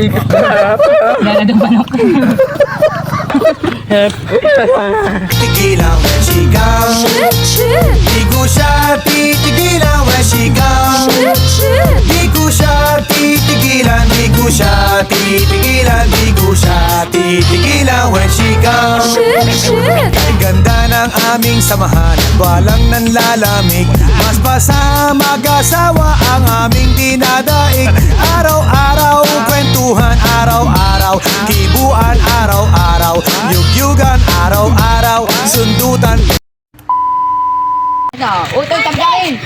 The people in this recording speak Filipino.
Yan na manok. Tigilan when she comes. Di ko siya titigilan when she comes. Di ko siya titigilan, di ko siya titigilan, di ko siya titigilan when she comes. Ganda ng aming samahan at walang nanlalamig. Mas basa mag-asawa ang aming dinadaig. Araw-araw kwentuhan, araw-araw kibuan, araw-araw yugyugan, araw-araw sundutan. Utoy, tablain!